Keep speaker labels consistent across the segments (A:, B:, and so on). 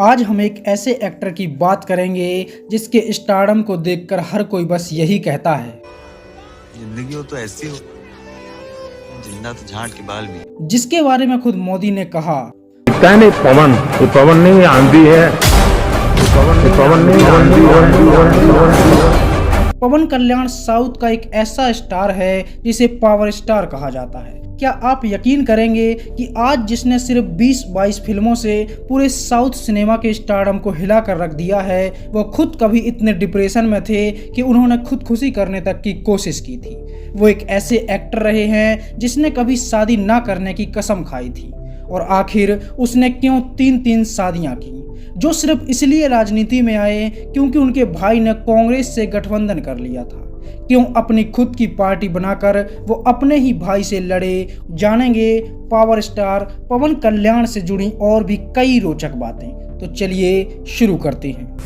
A: आज हम एक ऐसे एक्टर की बात करेंगे जिसके स्टारडम को देखकर हर कोई बस यही कहता है,
B: जिंदगी हो तो ऐसी हो, जिंदा तो झाड़ के बाल भी।
A: जिसके बारे में खुद मोदी ने कहा,
C: पवन, ये पवन नहीं आंधी है, पवन नहीं आंधी है।
A: पवन कल्याण साउथ का एक ऐसा स्टार है जिसे पावर स्टार कहा जाता है। क्या आप यकीन करेंगे कि आज जिसने सिर्फ 20-22 फिल्मों से पूरे साउथ सिनेमा के स्टारडम को हिला कर रख दिया है, वो खुद कभी इतने डिप्रेशन में थे कि उन्होंने खुदकुशी करने तक की कोशिश की थी। वो एक ऐसे एक्टर रहे हैं जिसने कभी शादी ना करने की कसम खाई थी और आखिर उसने क्यों 3 शादियां की, जो सिर्फ इसलिए राजनीति में आए क्योंकि उनके भाई ने कांग्रेस से गठबंधन कर लिया था। क्यों अपनी खुद की पार्टी बनाकर वो अपने ही भाई से लड़े, जानेंगे पावर स्टार पवन कल्याण से जुड़ी और भी कई रोचक बातें। तो चलिए शुरू करते हैं।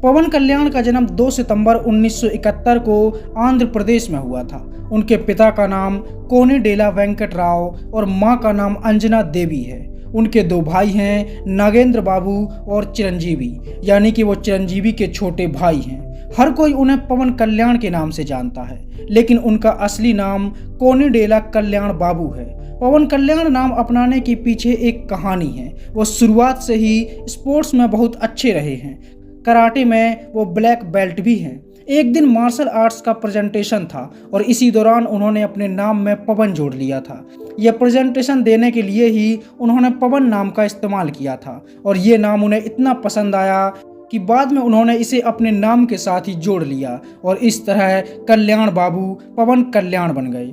A: पवन कल्याण का जन्म 2 सितंबर 1971 को आंध्र प्रदेश में हुआ था। उनके पिता का नाम कोनिडेला वेंकट राव और मां का नाम अंजना देवी है। उनके 2 भाई हैं, नागेंद्र बाबू और चिरंजीवी, यानी कि वो चिरंजीवी के छोटे भाई हैं। हर कोई उन्हें पवन कल्याण के नाम से जानता है, लेकिन उनका असली नाम कोनिडेला कल्याण बाबू है। पवन कल्याण नाम अपनाने के पीछे एक कहानी है। वो शुरुआत से ही स्पोर्ट्स में बहुत अच्छे रहे हैं। कराटे में वो ब्लैक बेल्ट भी हैं। एक दिन मार्शल आर्ट्स का प्रेजेंटेशन था और इसी दौरान उन्होंने अपने नाम में पवन जोड़ लिया था। यह प्रेजेंटेशन देने के लिए ही उन्होंने पवन नाम का इस्तेमाल किया था और ये नाम उन्हें इतना पसंद आया कि बाद में उन्होंने इसे अपने नाम के साथ ही जोड़ लिया और इस तरह कल्याण बाबू पवन कल्याण बन गए।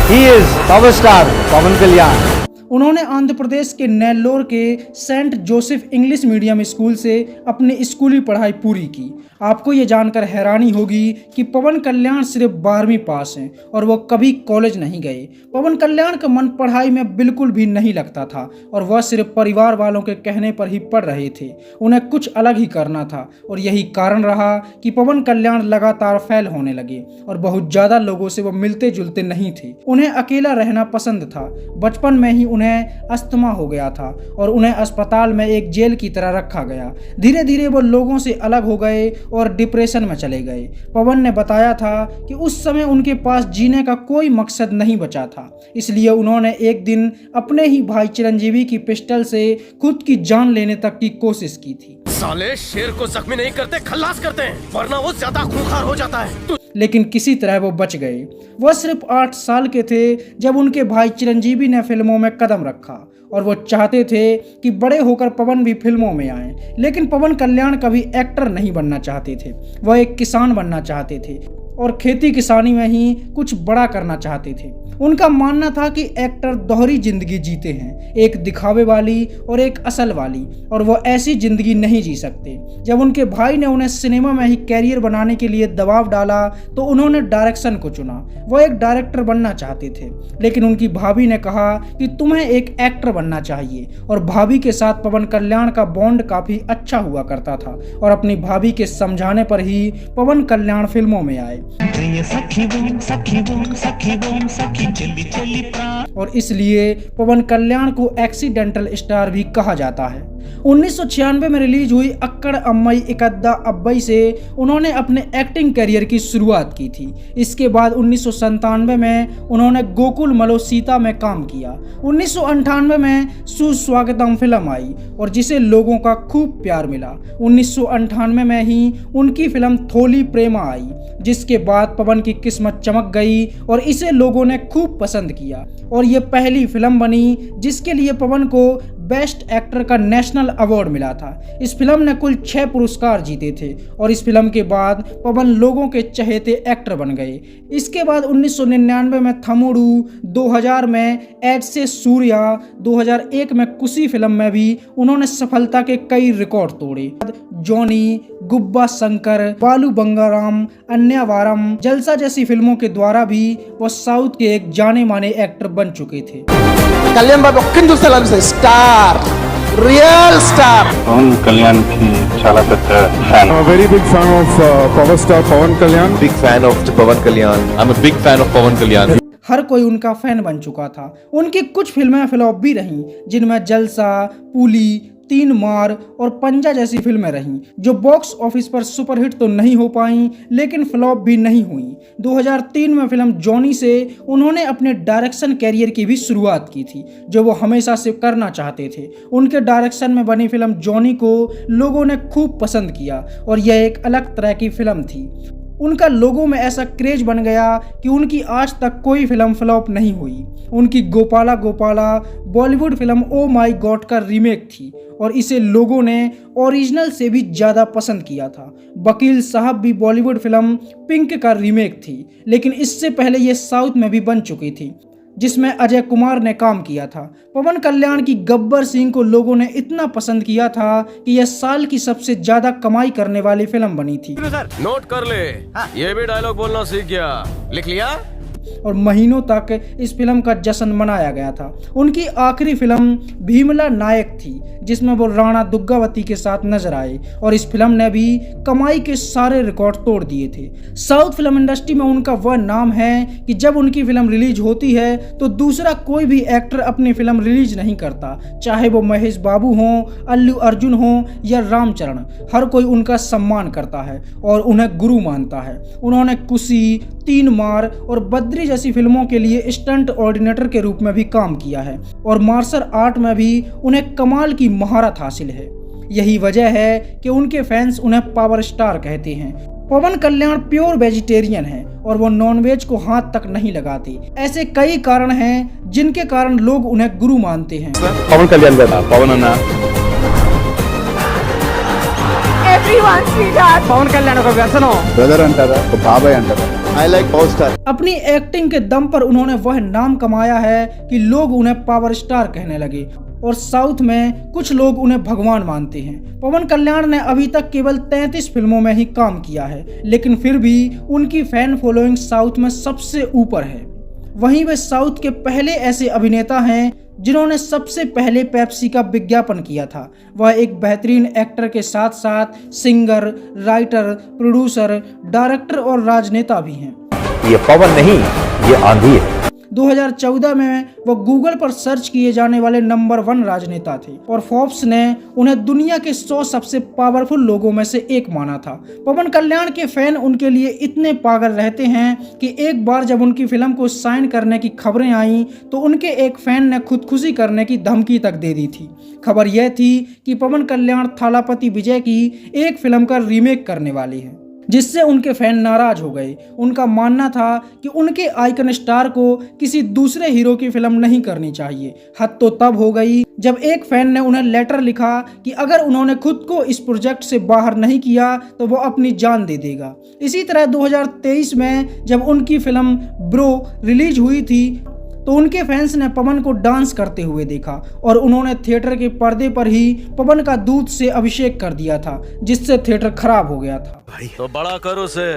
D: He is power star पवन कल्याण।
A: उन्होंने आंध्र प्रदेश के नेल्लोर के Saint Joseph English medium school से अपनी स्कूली पढ़ाई पूरी की। आपको ये जानकर हैरानी होगी कि पवन कल्याण सिर्फ 12वीं पास हैं और वो कभी कॉलेज नहीं गए। पवन कल्याण का मन पढ़ाई में बिल्कुल भी नहीं लगता था और वह सिर्फ परिवार वालों के कहने पर ही पढ़ रहे थे। उन्हें कुछ अलग ही करना था और यही कारण रहा कि पवन कल्याण लगातार फेल होने लगे और बहुत ज़्यादा लोगों से वो मिलते जुलते नहीं थे। उन्हें अकेला रहना पसंद था। बचपन में ही उन्हें अस्थमा हो गया था और उन्हें अस्पताल में एक जेल की तरह रखा गया। धीरे धीरे वो लोगों से अलग हो गए और डिप्रेशन में चले गए। पवन ने बताया था कि उस समय उनके पास जीने का कोई मकसद नहीं बचा था, इसलिए उन्होंने एक दिन अपने ही भाई चिरंजीवी की पिस्टल से खुद की जान लेने तक की कोशिश की थी।
E: साले शेर को जख्मी नहीं करते, खल्लास करते हैं, वरना वो ज्यादा खूंखार हो जाता है।
A: लेकिन किसी तरह वो बच गए। वह सिर्फ 8 साल के थे जब उनके भाई चिरंजीवी ने फिल्मों में कदम रखा और वो चाहते थे कि बड़े होकर पवन भी फिल्मों में आए। लेकिन पवन कल्याण कभी एक्टर नहीं बनना चाहते थे। वह एक किसान बनना चाहते थे और खेती किसानी में ही कुछ बड़ा करना चाहते थे। उनका मानना था कि एक्टर दोहरी जिंदगी जीते हैं, एक दिखावे वाली और एक असल वाली, और वो ऐसी जिंदगी नहीं जी सकते। जब उनके भाई ने उन्हें सिनेमा में ही कैरियर बनाने के लिए दबाव डाला तो उन्होंने डायरेक्शन को चुना। वो एक डायरेक्टर बनना चाहते थे, लेकिन उनकी भाभी ने कहा कि तुम्हें एक एक्टर बनना चाहिए और भाभी के साथ पवन कल्याण का बॉन्ड काफी अच्छा हुआ करता था और अपनी भाभी के समझाने पर ही पवन कल्याण फिल्मों में आए और इसलिए पवन कल्याण को एक्सीडेंटल स्टार भी कहा जाता है। 1996 में रिलीज हुई अक्कड़ अम्मई इकद्दा अब्बई से उन्होंने अपने एक्टिंग करियर की शुरुआत की थी। इसके बाद 1997 में उन्होंने गोकुल मलो सीता में काम किया। 1998 में सुस्वागतम फिल्म आई और जिसे लोगों का खूब प्यार मिला। 1998 में ही उनकी फिल्म थोली प्रेमा आई, जिसके बाद पवन की किस्मत चमक गई और इसे लोगों ने खूब पसंद किया और ये पहली फिल्म बनी जिसके लिए पवन को बेस्ट एक्टर का नेशनल अवार्ड मिला था। इस फिल्म ने कुल 6 पुरस्कार जीते थे और इस फिल्म के बाद पवन लोगों के चहेते एक्टर बन गए। इसके बाद 1999 में थमुडू, 2000 में एड से सूर्या, 2001 में कुशी फिल्म में भी उन्होंने सफलता के कई रिकॉर्ड तोड़े। जॉनी, गुब्बा शंकर, बालू बंगाराम, अन्यावारम, जलसा जैसी फिल्मों के द्वारा भी वो साउथ के एक जाने माने एक्टर बन चुके थे।
D: कल्याण बाबू किंतु सलाम से स्टार, रियल स्टार
C: पवन कल्याण की చాలా పెద్ద fan. I'm a very big fan of power star Pawan Kalyan.
B: Big fan of Pawan Kalyan. I'm a big fan of Pawan Kalyan.
A: हर कोई उनका फैन बन चुका था। उनकी कुछ फिल्में फ्लॉप भी रहीं, जिनमें जलसा, पुली, 3 मार और पंजा जैसी फिल्में रहीं, जो बॉक्स ऑफिस पर सुपरहिट तो नहीं हो पाईं, लेकिन फ्लॉप भी नहीं हुईं। 2003 में फिल्म जॉनी से उन्होंने अपने डायरेक्शन कैरियर की भी शुरुआत की थी, जो वो हमेशा से करना चाहते थे। उनके डायरेक्शन में बनी फिल्म जॉनी को लोगों ने खूब पसंद किया और यह एक अलग तरह की फिल्म थी। उनका लोगों में ऐसा क्रेज बन गया कि उनकी आज तक कोई फिल्म फ्लॉप नहीं हुई। उनकी गोपाला गोपाला बॉलीवुड फिल्म ओ माई गॉड का रीमेक थी और इसे लोगों ने ओरिजिनल से भी ज़्यादा पसंद किया था। वकील साहब भी बॉलीवुड फिल्म पिंक का रीमेक थी, लेकिन इससे पहले ये साउथ में भी बन चुकी थी, जिसमें अजय कुमार ने काम किया था। पवन कल्याण की गब्बर सिंह को लोगों ने इतना पसंद किया था कि यह साल की सबसे ज्यादा कमाई करने वाली फिल्म बनी थी।
E: नोट कर ले, ये भी डायलॉग बोलना सीख गया, लिख लिया।
A: और महीनों तक इस फिल्म का जश्न मनाया गया था। उनकी आखिरी फिल्म भीमला नायक थी, जिसमें वो राणा दुर्गावती के साथ नजर आए और इस फिल्म ने भी कमाई के सारे रिकॉर्ड तोड़ दिए थे। साउथ फिल्म इंडस्ट्री में उनका वह नाम है कि जब उनकी फिल्म रिलीज होती है तो दूसरा कोई भी एक्टर अपनी फिल्म रिलीज नहीं करता, चाहे वो महेश बाबू हों, अल्लू अर्जुन हों या रामचरण। हर कोई उनका सम्मान करता है और उन्हें गुरु मानता है। उन्होंने कुशी, 3 मार और बद्री जैसी फिल्मों के लिए स्टंट ऑर्डिनेटर के रूप में भी काम किया है और मार्शल आर्ट में भी उन्हें कमाल की महारत हासिल है। यही वजह है कि उनके फैंस उन्हें पावर स्टार कहते हैं। पवन कल्याण प्योर वेजिटेरियन है और वो नॉनवेज को हाथ तक नहीं लगाते। ऐसे कई कारण हैं जिनके कारण लोग उन्हें गुरु मानते हैं।
C: पवन कल्याण का पवन अन्ना
D: Everyone sweetheart.
F: పవన్ కళ్యాణ్ ఒక వ్యసనం
C: బ్రదర్ అంటారా ఒక బాబాయ్ అంటారా
D: I like Power Star.
A: अपनी एक्टिंग के दम पर उन्होंने वह नाम कमाया है कि लोग उन्हें पावर स्टार कहने लगे और साउथ में कुछ लोग उन्हें भगवान मानते हैं। पवन कल्याण ने अभी तक केवल 33 फिल्मों में ही काम किया है, लेकिन फिर भी उनकी फैन फॉलोइंग साउथ में सबसे ऊपर है। वहीं वे साउथ के पहले ऐसे अभिनेता हैं जिन्होंने सबसे पहले पेप्सी का विज्ञापन किया था। वह एक बेहतरीन एक्टर के साथ साथ सिंगर, राइटर, प्रोड्यूसर, डायरेक्टर और राजनेता भी हैं।
G: ये पवन नहीं, ये आंधी है।
A: 2014 में वो गूगल पर सर्च किए जाने वाले नंबर 1 राजनेता थे और फोर्ब्स ने उन्हें दुनिया के 100 सबसे पावरफुल लोगों में से एक माना था। पवन कल्याण के फैन उनके लिए इतने पागल रहते हैं कि एक बार जब उनकी फिल्म को साइन करने की खबरें आईं तो उनके एक फैन ने खुदकुशी करने की धमकी तक दे दी थी। खबर यह थी कि पवन कल्याण थालापति विजय की एक फिल्म का रीमेक करने वाली है, जिससे उनके फैन नाराज हो गए। उनका मानना था कि उनके आइकन स्टार को किसी दूसरे हीरो की फिल्म नहीं करनी चाहिए। हद तो तब हो गई जब एक फैन ने उन्हें लेटर लिखा कि अगर उन्होंने खुद को इस प्रोजेक्ट से बाहर नहीं किया तो वो अपनी जान दे देगा। इसी तरह 2023 में जब उनकी फिल्म ब्रो रिलीज हुई थी तो उनके फैंस ने पवन को डांस करते हुए देखा और उन्होंने थिएटर के पर्दे पर ही पवन का दूध से अभिषेक कर दिया था, जिससे थिएटर खराब हो गया था।
E: भाई तो बड़ा कर उसे,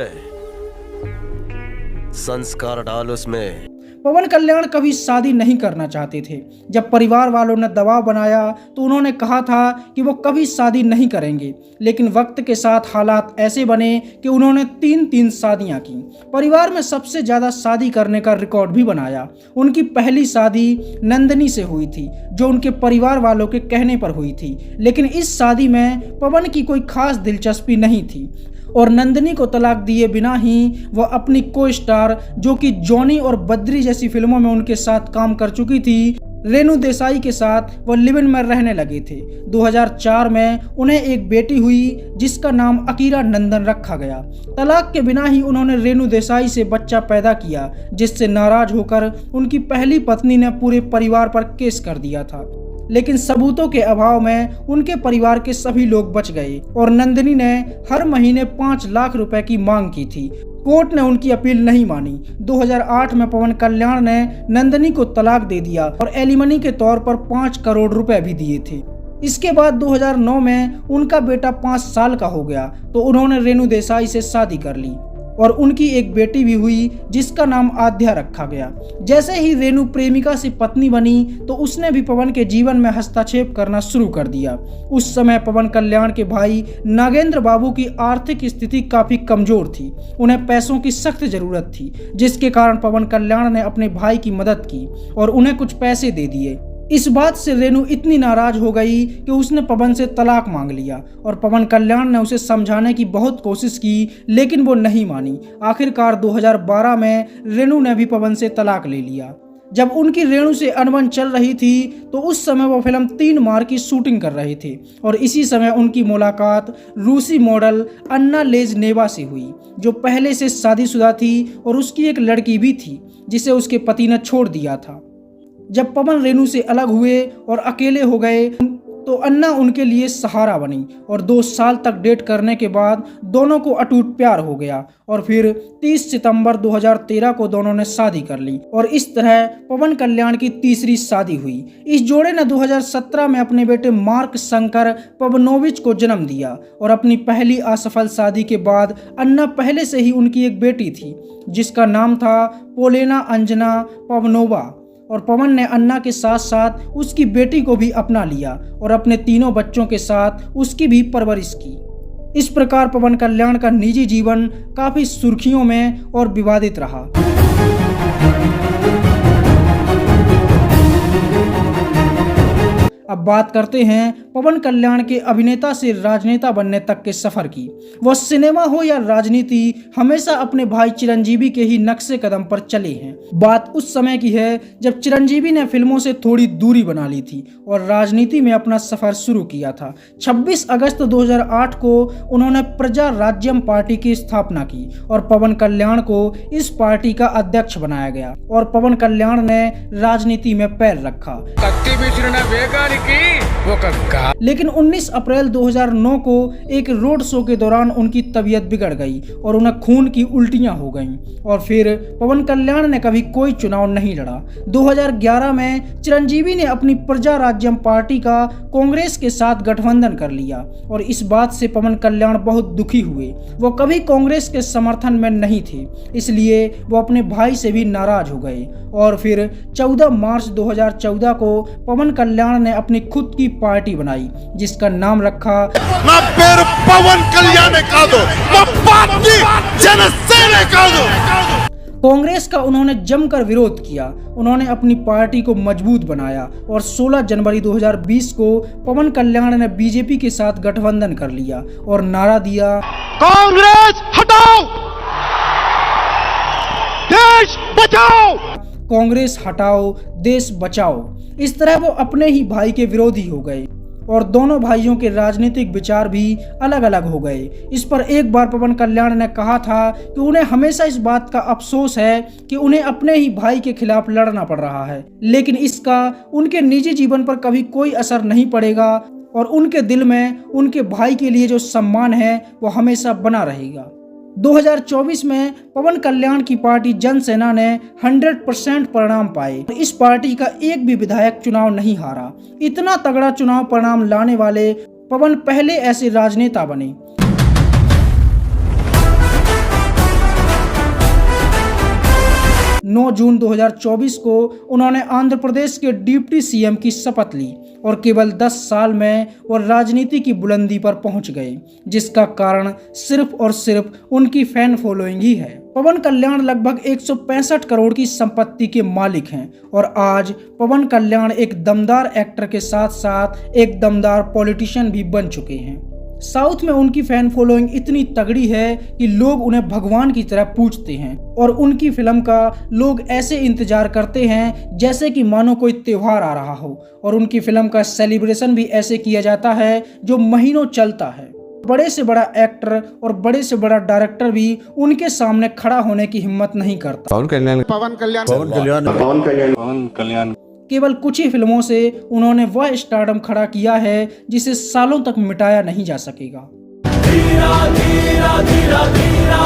E: संस्कार डाल उसमें।
A: पवन कल्याण कभी शादी नहीं करना चाहते थे। जब परिवार वालों ने दबाव बनाया तो उन्होंने कहा था कि वो कभी शादी नहीं करेंगे, लेकिन वक्त के साथ हालात ऐसे बने कि उन्होंने 3 शादियां की। परिवार में सबसे ज़्यादा शादी करने का रिकॉर्ड भी बनाया। उनकी पहली शादी नंदिनी से हुई थी, जो उनके परिवार वालों के कहने पर हुई थी, लेकिन इस शादी में पवन की कोई खास दिलचस्पी नहीं थी और नंदिनी को तलाक दिए बिना ही वह अपनी को स्टार, जो कि जॉनी और बद्री जैसी फिल्मों में उनके साथ काम कर चुकी थी, रेणु देसाई के साथ वह लिव इन में रहने लगे थे। 2004 में उन्हें एक बेटी हुई जिसका नाम अकीरा नंदन रखा गया। तलाक के बिना ही उन्होंने रेणु देसाई से बच्चा पैदा किया, जिससे नाराज होकर उनकी पहली पत्नी ने पूरे परिवार पर केस कर दिया था, लेकिन सबूतों के अभाव में उनके परिवार के सभी लोग बच गए और नंदिनी ने हर महीने 5 लाख रुपए की मांग की थी। कोर्ट ने उनकी अपील नहीं मानी। 2008 में पवन कल्याण ने नंदिनी को तलाक दे दिया और एलिमनी के तौर पर 5 करोड़ रुपए भी दिए थे। इसके बाद 2009 में उनका बेटा 5 साल का हो गया तो उन्होंने रेणु देसाई से शादी कर ली। और उनकी एक बेटी भी हुई जिसका नाम आद्या रखा गया। जैसे ही रेणु प्रेमिका से पत्नी बनी तो उसने भी पवन के जीवन में हस्तक्षेप करना शुरू कर दिया। उस समय पवन कल्याण के भाई नागेंद्र बाबू की आर्थिक स्थिति काफी कमजोर थी, उन्हें पैसों की सख्त जरूरत थी, जिसके कारण पवन कल्याण ने अपने भाई की मदद की और उन्हें कुछ पैसे दे दिए। इस बात से रेणु इतनी नाराज हो गई कि उसने पवन से तलाक मांग लिया और पवन कल्याण ने उसे समझाने की बहुत कोशिश की, लेकिन वो नहीं मानी। आखिरकार 2012 में रेणु ने भी पवन से तलाक ले लिया। जब उनकी रेणु से अनबन चल रही थी तो उस समय वो फिल्म 3 मार की शूटिंग कर रहे थे और इसी समय उनकी मुलाकात रूसी मॉडल अन्ना लेजनेवा से हुई, जो पहले से शादीशुदा थी और उसकी एक लड़की भी थी जिसे उसके पति ने छोड़ दिया था। जब पवन रेणु से अलग हुए और अकेले हो गए तो अन्ना उनके लिए सहारा बनी और 2 साल तक डेट करने के बाद दोनों को अटूट प्यार हो गया और फिर 30 सितंबर 2013 को दोनों ने शादी कर ली और इस तरह पवन कल्याण की तीसरी शादी हुई। इस जोड़े ने 2017 में अपने बेटे मार्क शंकर पवनोविच को जन्म दिया और अपनी पहली असफल शादी के बाद अन्ना पहले से ही उनकी एक बेटी थी जिसका नाम था पोलेना अंजना पवनोवा और पवन ने अन्ना के साथ साथ उसकी बेटी को भी अपना लिया और अपने 3 बच्चों के साथ उसकी भी परवरिश की। इस प्रकार पवन कल्याण का निजी जीवन काफी सुर्खियों में और विवादित रहा। अब बात करते हैं पवन कल्याण के अभिनेता से राजनेता बनने तक के सफर की। वह सिनेमा हो या राजनीति हमेशा अपने भाई चिरंजीवी के ही नक्शे कदम पर चले हैं। बात उस समय की है जब चिरंजीवी ने फिल्मों से थोड़ी दूरी बना ली थी और राजनीति में अपना सफर शुरू किया था। 26 अगस्त 2008 को उन्होंने प्रजा राज्यम पार्टी की स्थापना की और पवन कल्याण को इस पार्टी का अध्यक्ष बनाया गया और पवन कल्याण ने राजनीति में पैर रखा। लेकिन 19 अप्रैल 2009 को एक रोड शो के दौरान उनकी तबीयत बिगड़ गई और उन्हें खून की उल्टियां हो गईं और फिर पवन कल्याण ने कभी कोई चुनाव नहीं लड़ा। 2011 में चिरंजीवी ने अपनी प्रजा राज्यम पार्टी का कांग्रेस के साथ गठबंधन कर लिया और इस बात से पवन कल्याण बहुत दुखी हुए। वो कभी कांग्रेस के समर्थन में नहीं थे, इसलिए वो अपने भाई से भी नाराज हो गए और फिर 14 मार्च 2014 को पवन कल्याण ने अपनी खुद की पार्टी बनाई जिसका नाम रखा
F: ना पेर पवन कल्याण का दो, ना पार्टी जनसेना का दो।
A: कांग्रेस का उन्होंने जमकर विरोध किया। उन्होंने अपनी पार्टी को मजबूत बनाया और 16 जनवरी 2020 को पवन कल्याण ने बीजेपी के साथ गठबंधन कर लिया और नारा दिया,
F: कांग्रेस हटाओ, देश बचाओ।
A: कांग्रेस हटाओ, देश बचाओ। इस तरह वो अपने ही भाई के विरोधी हो गए और दोनों भाइयों के राजनीतिक विचार भी अलग अलग हो गए। इस पर एक बार पवन कल्याण ने कहा था कि उन्हें हमेशा इस बात का अफसोस है कि उन्हें अपने ही भाई के खिलाफ लड़ना पड़ रहा है, लेकिन इसका उनके निजी जीवन पर कभी कोई असर नहीं पड़ेगा और उनके दिल में उनके भाई के लिए जो सम्मान है वो हमेशा बना रहेगा। 2024 में पवन कल्याण की पार्टी जनसेना ने 100% परिणाम पाए। इस पार्टी का एक भी विधायक चुनाव नहीं हारा। इतना तगड़ा चुनाव परिणाम लाने वाले पवन पहले ऐसे राजनेता बने। 9 जून 2024 को उन्होंने आंध्र प्रदेश के डिप्टी सीएम की शपथ ली और केवल 10 साल में वो राजनीति की बुलंदी पर पहुंच गए, जिसका कारण सिर्फ और सिर्फ उनकी फैन फॉलोइंग ही है। पवन कल्याण लगभग 165 करोड़ की संपत्ति के मालिक हैं और आज पवन कल्याण एक दमदार एक्टर के साथ साथ एक दमदार पॉलिटिशियन भी बन चुके हैं। साउथ में उनकी फैन फॉलोइंग इतनी तगड़ी है कि लोग उन्हें भगवान की तरह पूजते हैं और उनकी फिल्म का लोग ऐसे इंतजार करते हैं जैसे कि मानो कोई त्योहार आ रहा हो और उनकी फिल्म का सेलिब्रेशन भी ऐसे किया जाता है जो महीनों चलता है। बड़े से बड़ा एक्टर और बड़े से बड़ा डायरेक्टर भी उनके सामने खड़ा होने की हिम्मत नहीं करता।
C: पवन कल्याण
A: केवल कुछ ही फिल्मों से उन्होंने वह स्टारडम खड़ा किया है जिसे सालों तक मिटाया नहीं जा सकेगा। धीरा धीरा धीरा धीरा